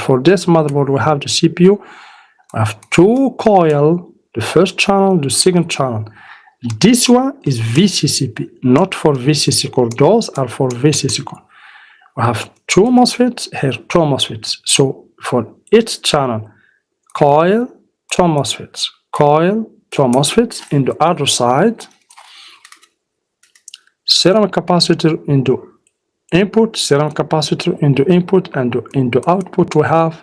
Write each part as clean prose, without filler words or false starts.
for this motherboard, we have the CPU. We have two coil, the first channel, the second channel. This one is VCCP, not for VCC core. Those are for VCC core. We have two MOSFETs here, two MOSFETs. So for each channel, coil, two MOSFETs, coil, two MOSFETs. In the other side, ceramic capacitor into input, ceramic capacitor into input, and in the output we have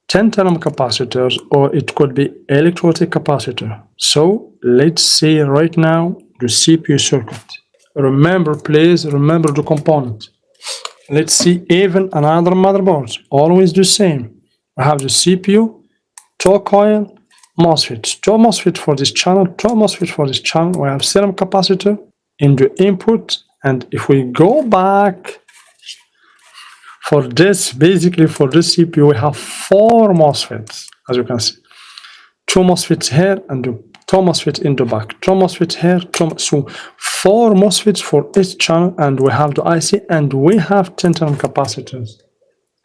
10 ohm capacitors, or it could be electrolytic capacitor. So let's see right now the CPU circuit. Remember, please remember the component. Let's see even another motherboard, always the same. We have the CPU, two coil, MOSFET, two MOSFET for this channel, two MOSFET for this channel. We have ceramic capacitor in the input, and if we go back for this, basically for this CPU, we have four MOSFETs, as you can see. Two MOSFETs here and two MOSFETs in the back. Two MOSFETs here, so four MOSFETs for each channel, and we have the IC, and we have 10 ohm capacitors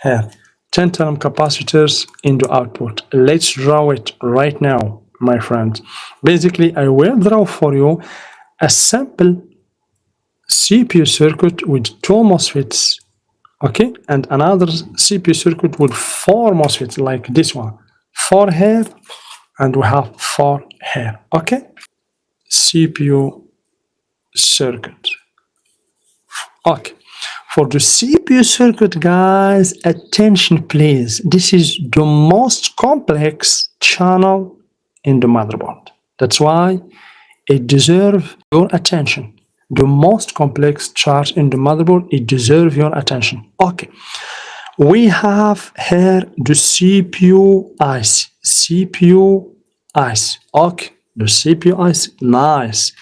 here. 10 ohm capacitors in the output. Let's draw it right now, my friends. Basically, I will draw for you a simple CPU circuit with two MOSFETs. Okay, and another CPU circuit with four MOSFETs like this one. Four here, and we have four here. Okay, CPU circuit. Okay, for the CPU circuit, guys, attention please. This is the most complex channel in the motherboard. That's why it deserves your attention. The most complex chart in the motherboard, it deserves your attention. Okay, we have here the CPU IC. CPU IC. Okay, the CPU IC. Nice.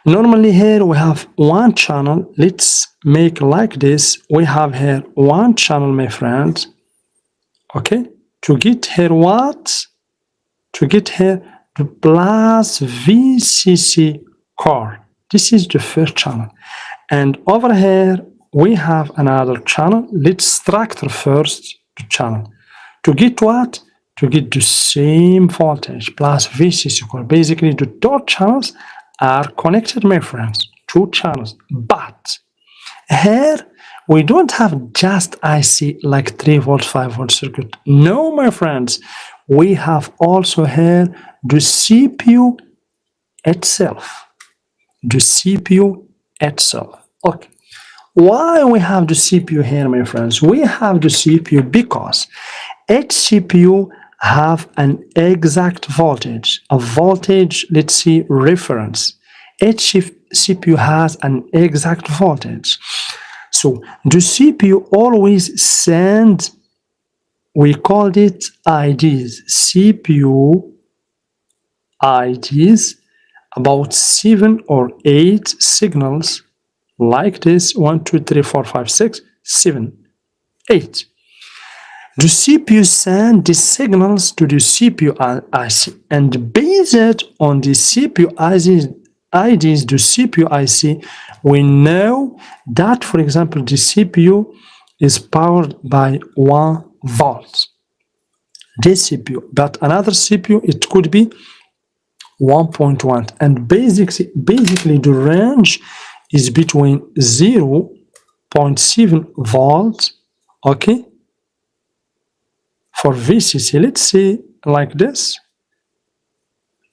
Normally here we have one channel. Let's make like this. We have here one channel, my friends. Okay, to get here what? To get here the plus VCC core. This is the first channel, and over here we have another channel. Let's structure first the channel. To get what? To get the same voltage plus VCC core. Basically, the two channels are connected, my friends. Two channels, but here we don't have just IC like 3 volt, 5 volt circuit. No, my friends, we have also here the CPU itself. The CPU itself. Okay, why we have the CPU here, my friends? We have the CPU because each CPU have an exact voltage, a voltage, let's see, reference. Each CPU has an exact voltage. So the CPU always sends, we called it IDs, CPU IDs, about 7 or 8 signals like this. 1, 2, 3, 4, 5, 6, 7, 8. The CPU sends the signals to the CPU IC, and based on the CPU IDs, the CPU IC, we know that, for example, the CPU is powered by 1 volt. This CPU, but another CPU, it could be 1.1, and basically the range is between 0.7 volts, okay, for VCC, let's say like this,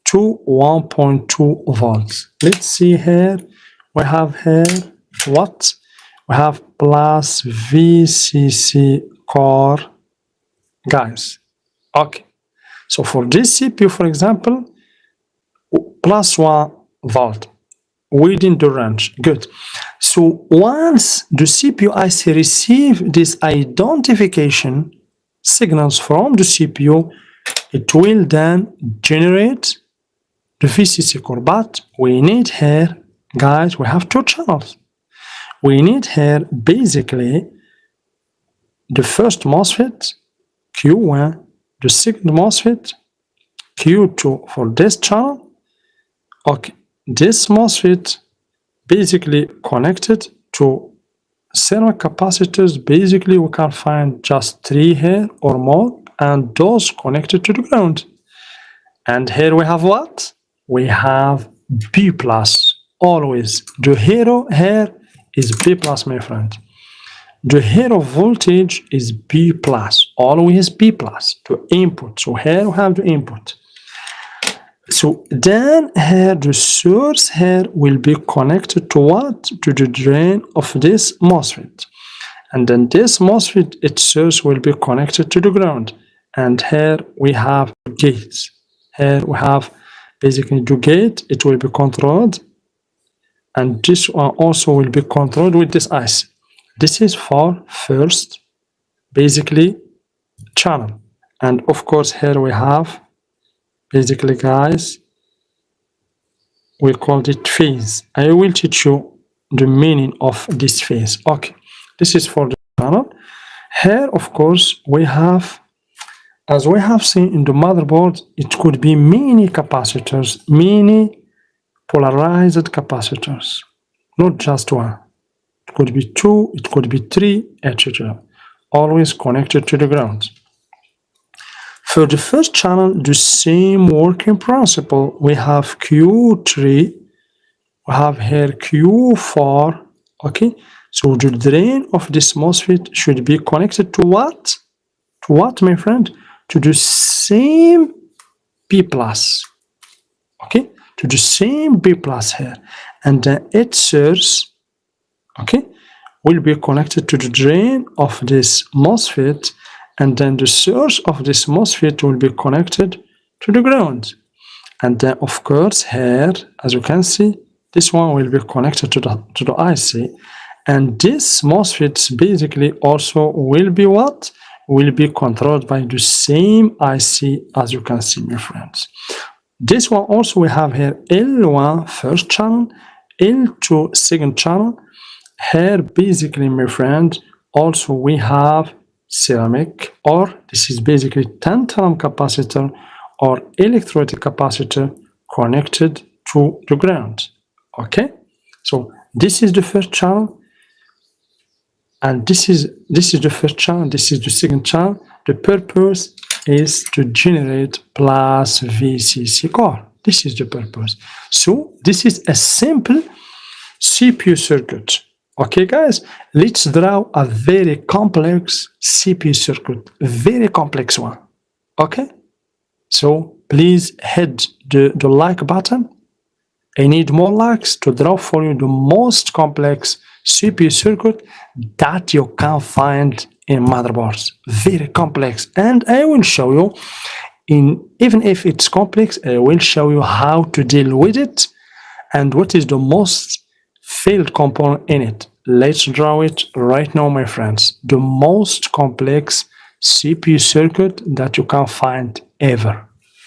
to 1.2 volts. Let's see here, we have here what? We have plus VCC core, guys. Okay, so for this CPU, for example, plus 1 volt within the range. Good. So once the CPU IC receive this identification signals from the CPU, it will then generate the VCC core. But we need here, guys, we have two channels. We need here basically the first MOSFET, Q1, the second MOSFET, Q2 for this channel. Okay, this MOSFET basically connected to ceramic capacitors, basically we can find just 3 here or more, and those connected to the ground. And here we have what? We have B plus. Always the hero here is B plus, my friend. The hero voltage is B plus, always B plus, the input. So here we have the input. So then here the source here will be connected to what? To the drain of this MOSFET. And then this MOSFET, its source will be connected to the ground. And here we have gates. Here we have basically the gate, it will be controlled. And this one also will be controlled with this IC. This is for first, basically, channel. And of course, here we have, basically, guys, we call it phase. I will teach you the meaning of this phase. Okay, this is for the channel. Here, of course, we have, as we have seen in the motherboard, it could be many capacitors, many polarized capacitors, not just one. It could be 2, it could be 3, etc. Always connected to the ground. For the first channel, the same working principle. We have Q3, we have here Q4, okay? So the drain of this MOSFET should be connected to what? To what, my friend? To the same B plus, okay? To the same B plus here. And then its source, okay, will be connected to the drain of this MOSFET, and then the source of this MOSFET will be connected to the ground. And then, of course, here, as you can see, this one will be connected to the IC. And this MOSFET basically also will be what? Will be controlled by the same IC, as you can see, my friends. This one also we have here L1 first channel, L2 second channel. Here, basically, my friend, also we have ceramic, or this is basically tantalum capacitor or electrolytic capacitor connected to the ground. Okay, so this is the first channel, and this is the first channel. This is the second channel. The purpose is to generate plus VCC core. This is the purpose. So this is a simple CPU circuit. Okay, guys, let's draw a very complex CPU circuit, very complex one. Okay, so please hit the like button. I need more likes to draw for you the most complex CPU circuit that you can find in motherboards. Very complex, and I will show you, even if it's complex, I will show you how to deal with it and what is the most failed component in it. Let's draw it right now, my friends. The most complex CPU circuit that you can find ever.